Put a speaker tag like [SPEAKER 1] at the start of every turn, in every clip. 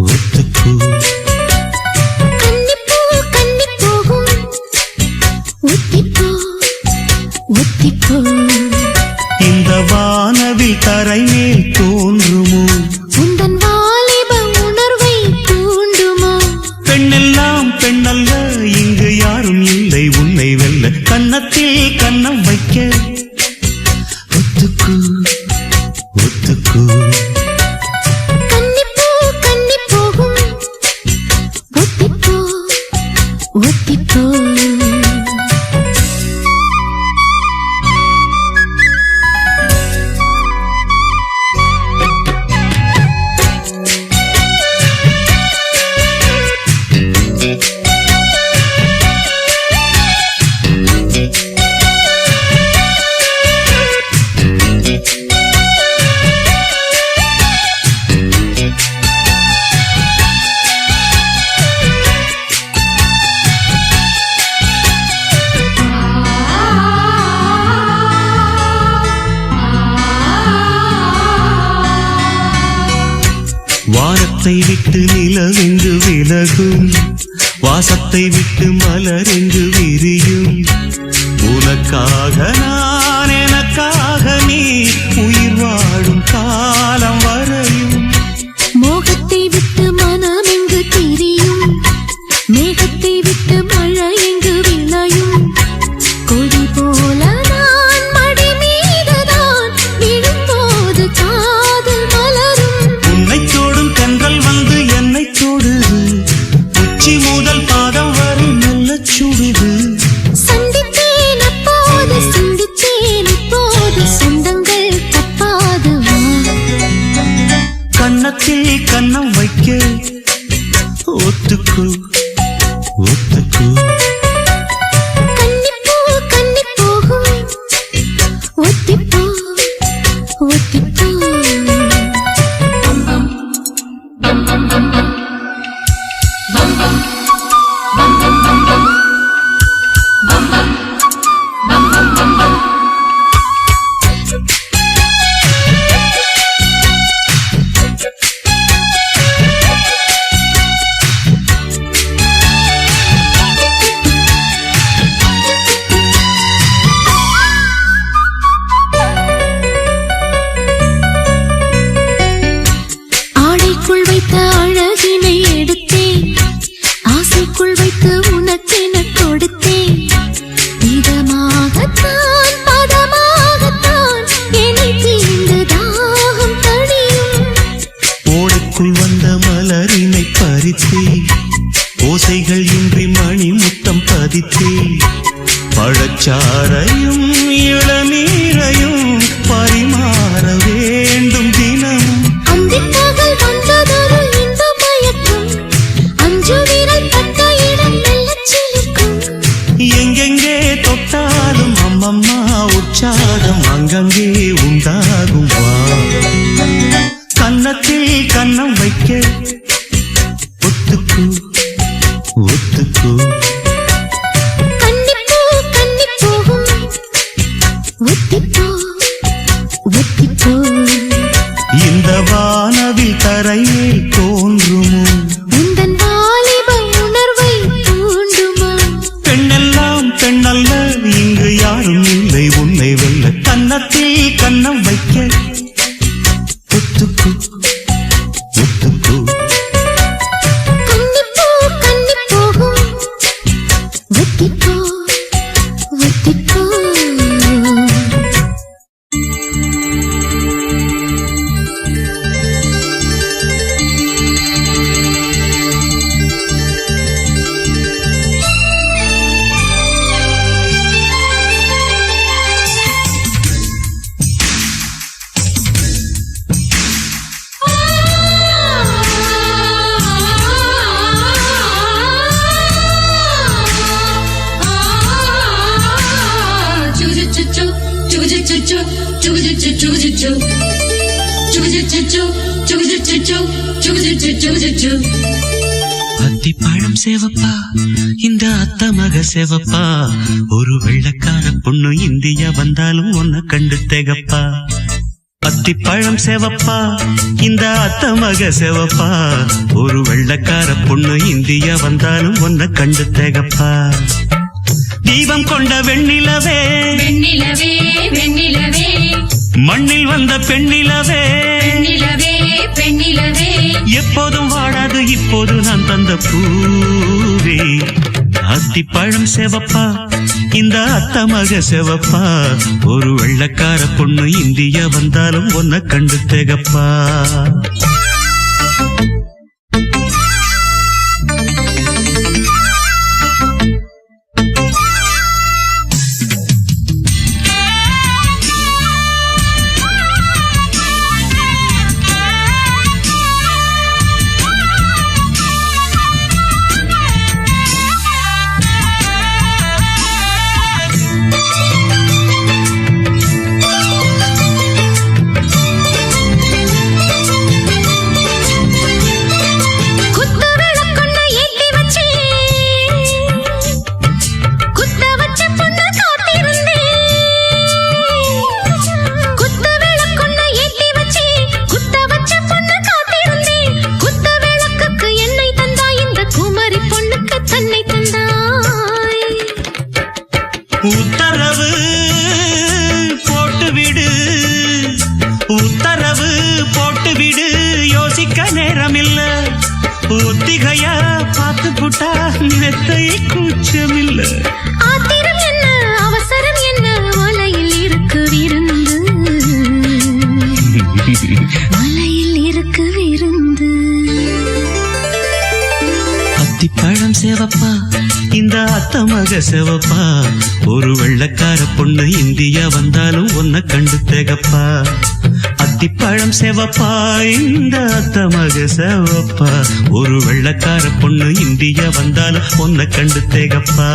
[SPEAKER 1] ஒத்துக்கோ
[SPEAKER 2] கன்னிப்பூ கன்னி போகும் ஒத்திப்போ ஒத்திப்போ
[SPEAKER 1] இந்த வானவில் தரை மேல் தோன்றுமோ
[SPEAKER 2] உந்தன் வாலிப உணர்வை தூண்டுமோ
[SPEAKER 1] பெண்ணெல்லாம் பெண்ணல்ல இங்கு யாரும் இல்லை உன்னை வெல்ல கன்னத்தில் கன்னம் வைக்க ஒத்துக்கோ ஒத்துக்கோ
[SPEAKER 2] கன்னிப்பூ கன்னி போகும் ஒத்திப்போ ஒத்திப்போ
[SPEAKER 1] வானத்தை விட்டு நிலவெங்கு விலகும் வாசத்தை விட்டு மலரெங்கு விரியும் உனக்காக நான் எனக்காக நீ உயிர் வாழும் காலம் வரையும்
[SPEAKER 2] மோகத்தை விட்டு மனம் எங்கு திரியும் மேகத்தை விட்டு மழை எங்கு விளையும் கொடி போல நான் மடி மீதுதான் விழும்போது காதல் மலரும்
[SPEAKER 1] உன்னை தோடும் தென்றல் வந்து என்னை தொடுது உச்சி முதல் பாதம் வரை நல்ல சுடுது
[SPEAKER 2] சந்தித்தேன் அப்போது சிந்தித்தேன் இப்போது சொந்தங்கள் தப்பாது
[SPEAKER 1] கன்னத்தில் கன்னம் வைக்க ஒத்துக்கோ ஒத்துக்கோ
[SPEAKER 2] கன்னிப்பூ கன்னி போகும் ஒத்திப்போ ஒத்திப்போ ஆடைக்குள் வைத்த அழகினை எடுத்தேன் ஆசைக்குள் வைத்து உனக்கென கொடுத்தேன் இதமாகத்தான் பதமாகத்தான் என்னை தீண்டு தாகம் தணியும்
[SPEAKER 1] ஓடைக்குள் வந்த மலரினை பறித்தே ஓசைகள் இன்றி மணி முத்தம் பதித்தே பழச்சாரையும் இளநீரையும் பரிமாற வேண்டும் தினமும்
[SPEAKER 2] அந்திப் பகல் வந்ததொரு இன்ப மயக்கம் அஞ்சு விரல் பட்ட இடம் மெல்லச் சிலிர்க்கும்
[SPEAKER 1] எங்கெங்கே தொட்டாலும் அம்மம்மா உற்சாகம் அங்கங்கே உண்டாகும் வா கன்னத்தில் கன்னம் வைக்க ஒத்துக்கோ ஒத்துக்கோ
[SPEAKER 2] கன்னிப்பூ கன்னி போகும் ஒத்திப்போ ஒத்திப்போ
[SPEAKER 1] இந்த வானவில் தரையே தோன்றுமோ
[SPEAKER 2] உந்தன் வாலிப உணர்வை தூண்டுமா
[SPEAKER 1] பெண்ணெல்லாம் பெண்ணல்ல இங்கு யாரும் இல்லை உன்னை வெல்ல கன்னத்தில் கன்னம் வைக்க ஒத்துக்கோ ஒத்துக்கோ
[SPEAKER 2] கன்னிப்பூ கன்னி போகும் ஒத்திப்போ ஒத்திப்போ
[SPEAKER 1] அத்திப்பழம் சேவப்பா இந்த அத்த மக சேவப்பா ஒரு வெள்ளக்கார பொண்ணு இந்தியா வந்தாலும் உன்னை கண்டு திகப்பா அத்திப்பழம் செவப்பா இந்த அத்த மக செவப்பா ஒரு வெள்ளக்கார பொண்ணு இந்தியா வந்தாலும் ஒன்ன கண்டு தேகப்பா தீபம் கொண்ட வெண்ணிலவே
[SPEAKER 2] வெண்ணிலவே வெண்ணிலவே
[SPEAKER 1] மண்ணில் வந்த பெண்ணிலவே
[SPEAKER 2] பெண்ணிலவே பெண்ணிலவே
[SPEAKER 1] எப்போதும் வாடாது இப்போது நான் தந்த பூவே அத்திப்பழம் செவப்பா இந்த அத்த மக செவப்பா ஒரு வெள்ளக்கார பொண்ணு இந்தியா வந்தாலும் ஒன்ன கண்டு தேகப்பா உத்தரவு போட்டுவிடு உத்தரவு போட்டுவிடு யோசிக்க நேரமில்ல ஒத்திகையா பார்த்து புட்டா மெத்தை கூச்சமில்ல
[SPEAKER 2] ஆத்திரம் என்ன அவசரம் என்ன மலையில் இருக்கு விருந்து மலையில் இருக்கு விருந்து
[SPEAKER 1] அத்திப்பழம் சேவப்பா இந்த அத்த மக செவப்பா ஒரு வெள்ளக்கார பொண்ணு இந்தியா வந்தாலும் ஒன்ன கண்டு தேகப்பா அத்திப்பழம் செவப்பா இந்த அத்த மக செவப்பா ஒரு வெள்ளக்கார பொண்ணு இந்தியா வந்தாலும் ஒன்ன கண்டு தேகப்பா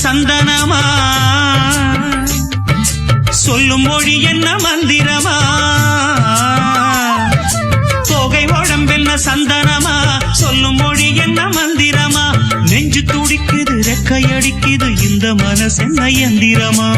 [SPEAKER 1] சந்தனமா சொல்லும் மொழி என்ன மந்திரமா தோகை உடம்பென்ன சந்தனமா சொல்லும் மொழி என்ன மந்திரமா நெஞ்சு துடிக்குது ரெக்கையடிக்குது இந்த மனசென்ன எந்திரமா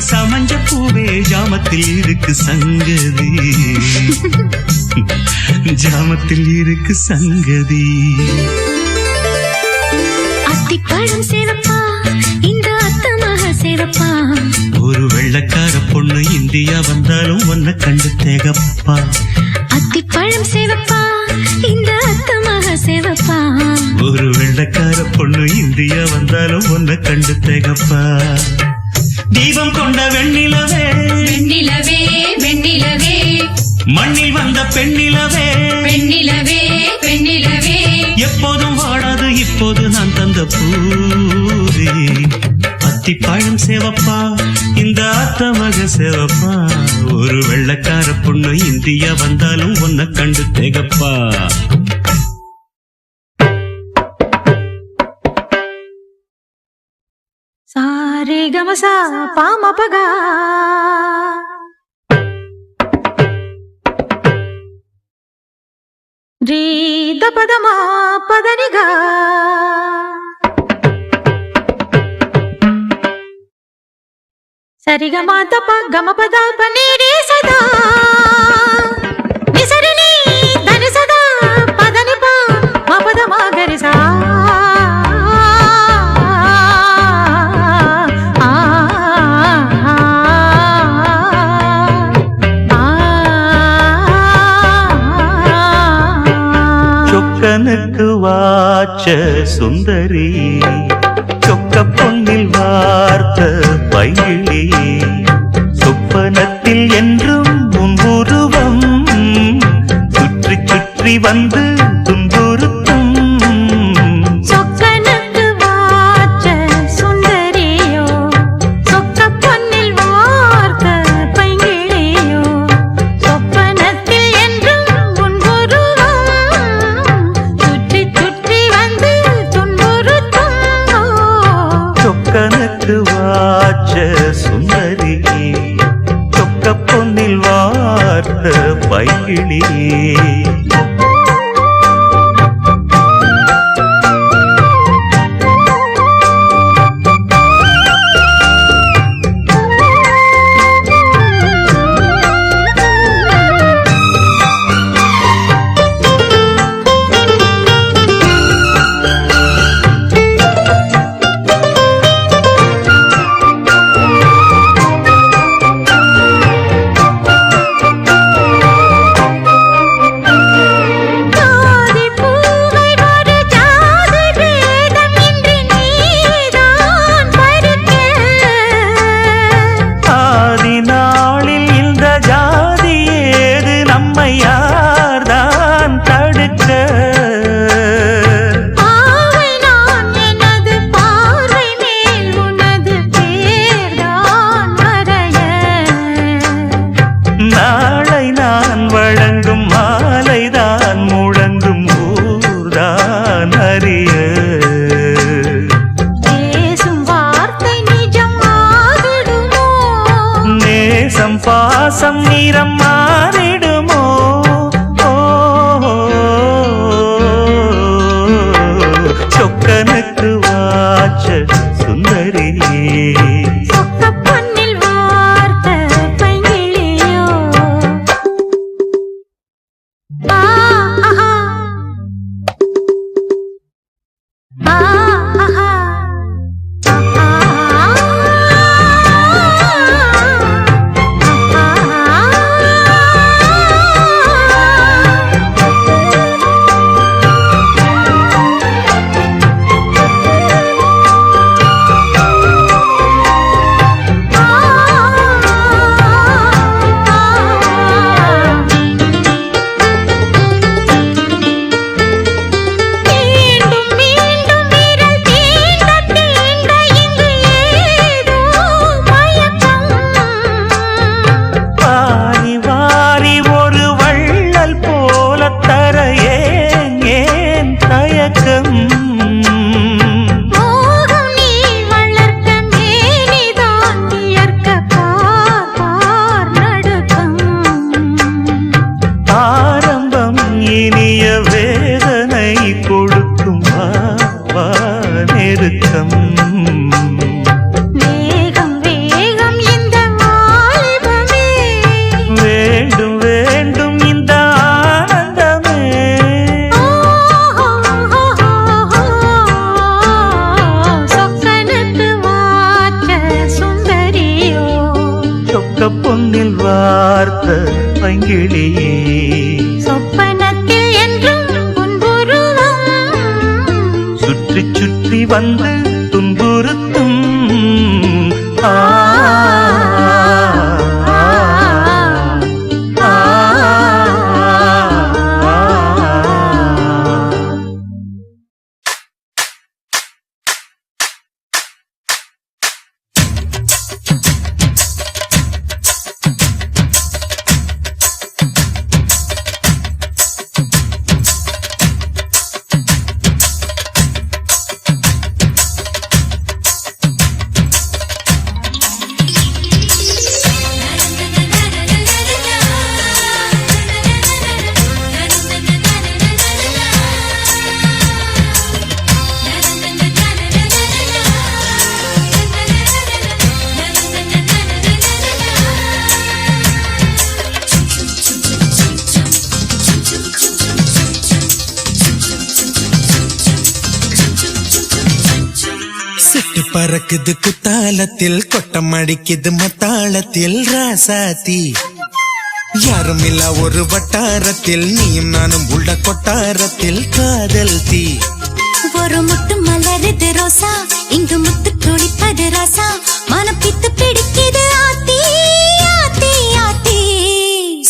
[SPEAKER 1] சமஞ்ச பூவே ஜாமத்தில் இருக்கு சங்கதி ஜாமத்தில் இருக்கு சங்கதி
[SPEAKER 2] அத்திப்பழம் சேவப்பா இந்த அத்த மக சேவப்பா
[SPEAKER 1] ஒரு வெள்ளக்கார பொண்ணு இந்தியா வந்தாலும் ஒன்ன கண்டு தேகப்பா
[SPEAKER 2] அத்திப்பழம் சேவப்பா இந்த அத்த மக சேவப்பா
[SPEAKER 1] ஒரு வெள்ளக்கார பொண்ணு இந்தியா வந்தாலும் ஒன்ன கண்டு தேகப்பா தீபம் கொண்ட வெண்ணிலவே
[SPEAKER 2] வெண்ணிலவே வெண்ணிலவே
[SPEAKER 1] மண்ணில் வந்த பெண்ணிலவே
[SPEAKER 2] பெண்ணிலவே பெண்ணிலவே
[SPEAKER 1] எப்போதும் வாடாது இப்போது நான் தந்த பூவே அத்திப்பழம் சேவப்பா இந்த அத்த மக சேவப்பா ஒரு வெள்ளக்கார பொண்ணு இந்தியா வந்தாலும் ஒன்ன கண்டு தேகப்பா
[SPEAKER 2] சாரே கமசா பாமபகா ரீ தபதமா பதனிகா சரிகமா தப கமபத பனீரே சதா நிசரினி தனி சதா பதனிப மபதமா கரிசா
[SPEAKER 1] வாச்ச சுந்தரி சொக்க பொன்னில் வார்த்த பைங்கிளி சொப்பனத்தில் என்றும் உன் உருவம் சுற்றி சுற்றி வந்து துன்புறுத்தும்
[SPEAKER 2] சொக்கனுக்கு வாச்ச சுந்தரியோ சொக்க பொன்னில் வார்த்த பைங்கிளியோ சொப்பனத்தில் என்றும் உன் உருவம் சுற்றி சுற்றி வந்து துன்புறுத்தும்
[SPEAKER 1] சொக்கனுக்கு வாச்ச சுந்தரி சொக்க பொன்னில் வார்த்த பைங்கிளி
[SPEAKER 2] ஜாதி பூவை ஒரு ஜாதி பேதம் இன்றி நீதான் பருக்க
[SPEAKER 1] ஆதி நாளில் இந்த ஜாதி ஏது நம்மை யார்தான் தடுக்க
[SPEAKER 2] ஆவை நான் எனது பார்வை மேல் உனது பேர்தான் மறைய
[SPEAKER 1] நாளை நான் வழங்கும் மாலைதான் முழங்கும் ஊர்தான் அறிய
[SPEAKER 2] பேசும் வார்த்தை நிஜம் ஆகிடுமோ
[SPEAKER 1] நேசம் பாசம் நிறம் மாறிடுமோ சொக்கனுக்கு வாச்ச சுந்தரி
[SPEAKER 2] சொக்க பொன்னில் வார்த்த பைங்கிளியோ ஆஹா ஆஹா மீண்டும் மீண்டும் விரல் தீண்ட தீண்ட இங்கு ஏதோ மயக்கம்
[SPEAKER 1] வாரி வாரி ஒரு வள்ளல் போல தர ஏன் தயக்கம்
[SPEAKER 2] மோகம் நீ வளர்க்க மேனிதான் வியர்க்க பார் நடுக்கம்
[SPEAKER 1] ஆரம்பம் இனிய வேதனை கொடுக்கும் வா நெருக்கம்
[SPEAKER 2] வேகம் வேகம் இந்த வாலிபமே
[SPEAKER 1] வேண்டும் வேண்டும் இந்த ஆனந்தமே
[SPEAKER 2] சொக்கனுக்கு வாச்ச சுந்தரியோ
[SPEAKER 1] சொக்க பொன்னில் வார்த்த பைங்கிளியே
[SPEAKER 2] சொப்பனத்தில் என்றும் உன்புருவம்
[SPEAKER 1] சுற்றி சுற்றி வந்து துன்புறுத்தும் ஆ
[SPEAKER 3] பறக்குது குத்தாலத்தில் கொட்டம் அடிக்குது மத்தாளத்தில் ராசாத்தி யாரும் இல்ல ஒரு வட்டாரத்தில் நீயும் நானும் உள்ள கொட்டாரத்தில் காதல் தீ
[SPEAKER 2] ஒரு முட்டு மலருது ரோசா இங்கு முத்து துளிப்பது ராசா மனப்பித்து பிடிக்குது ஆத்தி ஆத்தி ஆத்தி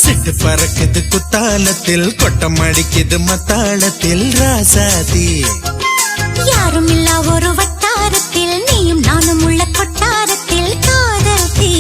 [SPEAKER 3] சிட்டு பறக்குது குத்தாலத்தில் கொட்டம் அடிக்குது மத்தாளத்தில் ராசாதி
[SPEAKER 2] யாரும் இல்லா ஒரு வட்டாரத்தில் நீயும் நானும் உள்ள கொட்டாரத்தில் காதல் தீ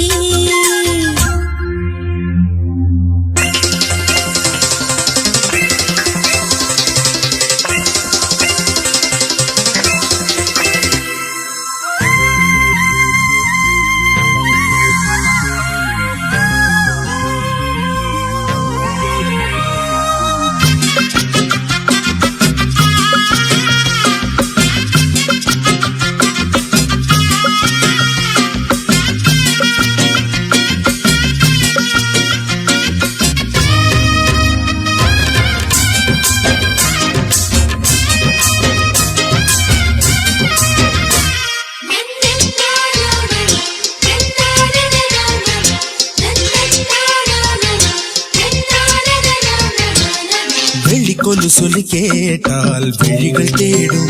[SPEAKER 3] கொலு சொல்லி கேட்டால் விழிகள் தேடும்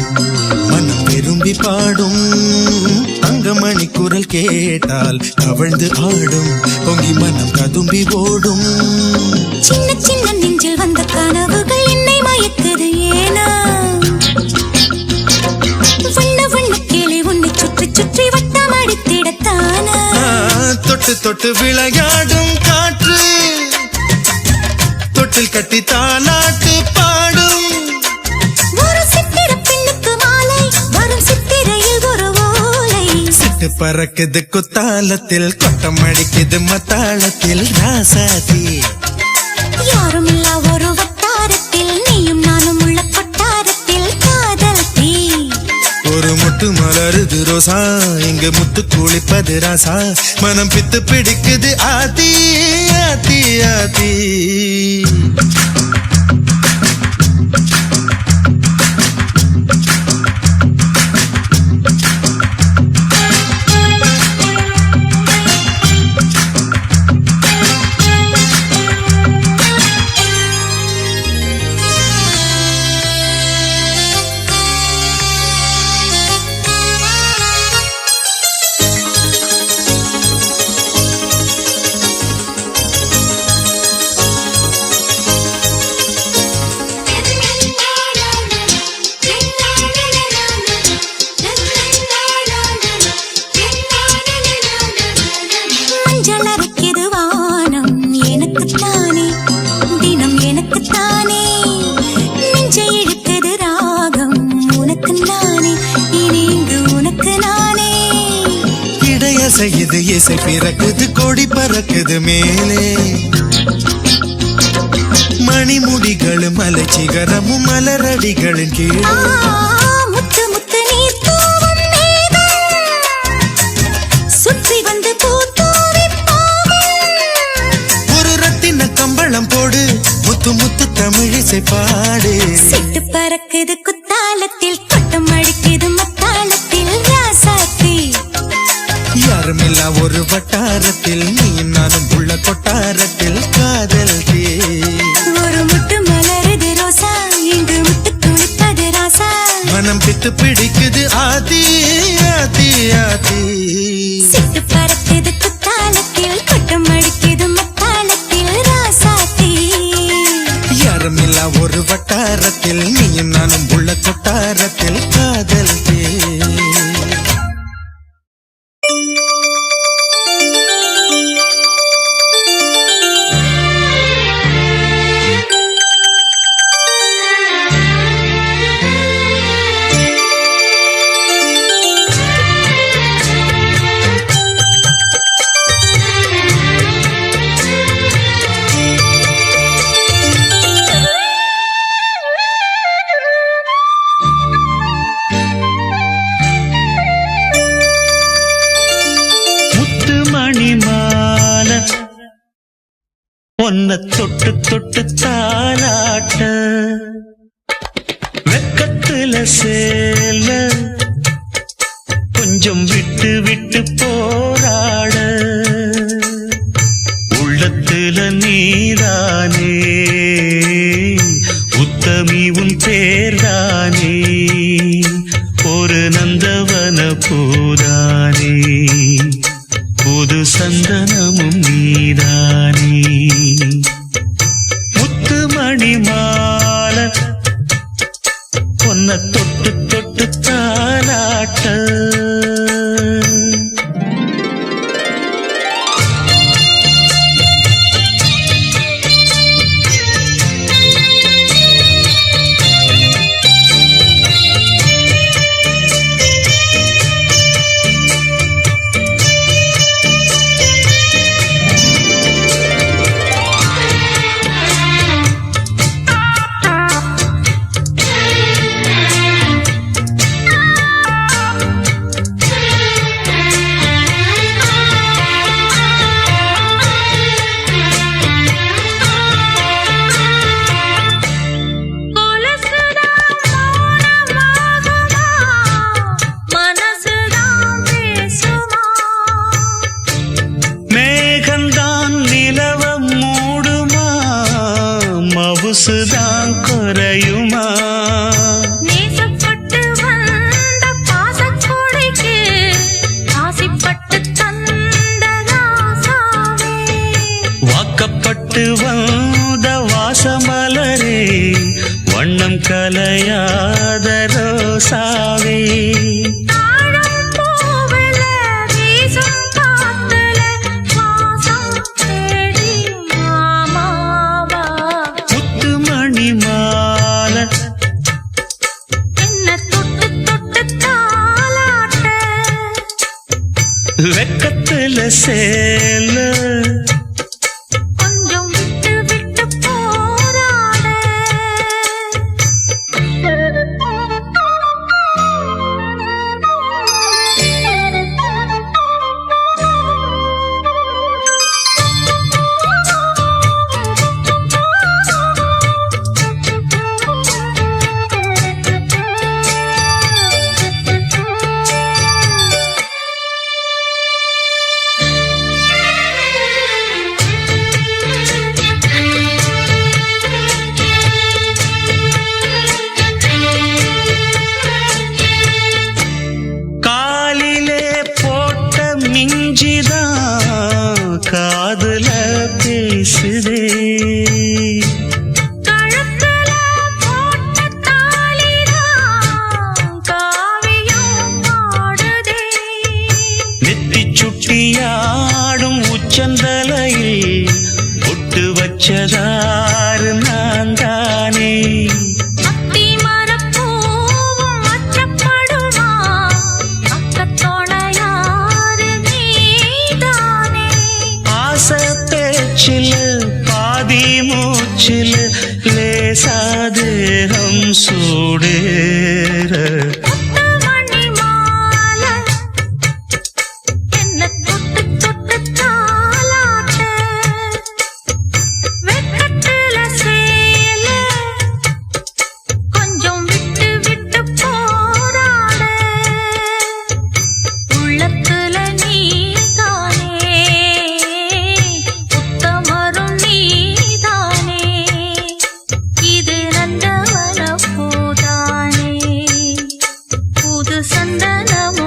[SPEAKER 3] மனம் விரும்பி பாடும் தங்கமணி குரல் கேட்டால் கவழ்ந்து ஆடும் பொங்கி மனம் கதும்பி ஓடும்
[SPEAKER 2] சின்ன சின்ன நெஞ்சில் வந்த கனவுகள் என்னை மயக்குது ஏனா வண்ண வண்ண கிளி உன்னை சுற்றி சுற்றி வட்டம் அடித்திடத்தானா
[SPEAKER 3] தொட்டு தொட்டு விளையாடும் காற்று தொட்டில் கட்டி தாலாட்டு பாடும்
[SPEAKER 2] ஒரு சித்திர பெண்ணுக்கு மாலை வரும் சித்திரையில் ஒரு ஓலை
[SPEAKER 3] சிட்டு பறக்குது குத்தாலத்தில் கொட்டம் அடிக்குது மத்தாளத்தில் ராசாதி
[SPEAKER 2] யாரும் இல்லா ஒரு வட்டாரத்தில் நீயும் நானும் உள்ள கொட்டாரத்தில் காதல் தீ
[SPEAKER 3] ஒரு முட்டு மலருது ரோசா இங்கு முத்து குளிப்பது ராசா மனம் பித்து பிடிக்குது ஆதி ஆதி ஆதி இது இசை பிறக்குது கொடி பறக்குது மேலே மணிமுடிகளும் மலை சிகரமும் மலரடிகளின் கீழே
[SPEAKER 2] முத்து முத்து நீர் தூவும் மேகம் சுற்றி வந்து பூத்தூவி
[SPEAKER 3] ஒரு ரத்தின கம்பளம் போடு முத்து முத்து தமிழிசை பாடு
[SPEAKER 2] சிட்டு பறக்குது குத்தாலத்தில் கொட்டம் அடிக்குது மத்தாளத்தில் ராசாத்தி
[SPEAKER 3] யாருமில்லா ஒரு வட்டாரத்தில் நீயும் நானும் உள்ள கொட்டாரத்தில் காதல் தீ
[SPEAKER 2] ஒரு முட்டு மலருது ரோசா இங்கு முட்டு துளிப்பது ராசா
[SPEAKER 3] மனம் பித்து பிடிக்குது ஆதி ஆதி ஆதி
[SPEAKER 2] சிட்டு பறக்குது குத்தாலத்தில் கொட்டம் அடிக்குது மத்தாளத்தில் ராசாத்தி
[SPEAKER 3] யாருமில்லா ஒரு வட்டாரத்தில் நீயும் நானும் உள்ள கொட்டாரத்தில் காதல் தீ
[SPEAKER 1] பொன்ன தொட்டு தொட்டு தாலாட்ட வெக்கத்துல சேல கொஞ்சம் விட்டு விட்டு போராட உள்ளத்துல நீதானே உத்தமி உன் பேர்தானே நந்தவன பூதானே புது சந்தனமும் நீதானே முத்துமணி மாலை பொன்ன தொட்டு தொட்டு தாலாட்ட மவுசுதான் குறையுமா
[SPEAKER 2] நேசப்பட்டு வந்த பாசக்கொடைக்கு ஆசைப்பட்டு தந்த ராசாவே
[SPEAKER 1] வாக்கப்பட்டு வந்த வாசமலரே வண்ணம் கலையாத ரோசாவே வெக்கத்துல சேல
[SPEAKER 2] கொஞ்சம் விட்டு விட்டு போராட
[SPEAKER 1] காதுல பேசுதே
[SPEAKER 2] கழுத்துல போட்ட தாலிதான் காவியம் பாடுதே
[SPEAKER 1] நெத்தி சுட்டியாடும் உச்சந்தலையில் ஒட்டு வச்சதாறு நான் தானே பாதி மூச்சில் லேசாதேகம் சூடேற
[SPEAKER 2] மணி மாலை என்ன தொட்டு தொட்டு தாலாட்ட வெக்கத்துல சேல கொஞ்சம் விட்டு விட்டு போராட உள்ளத்துல நீ சந்தனமும்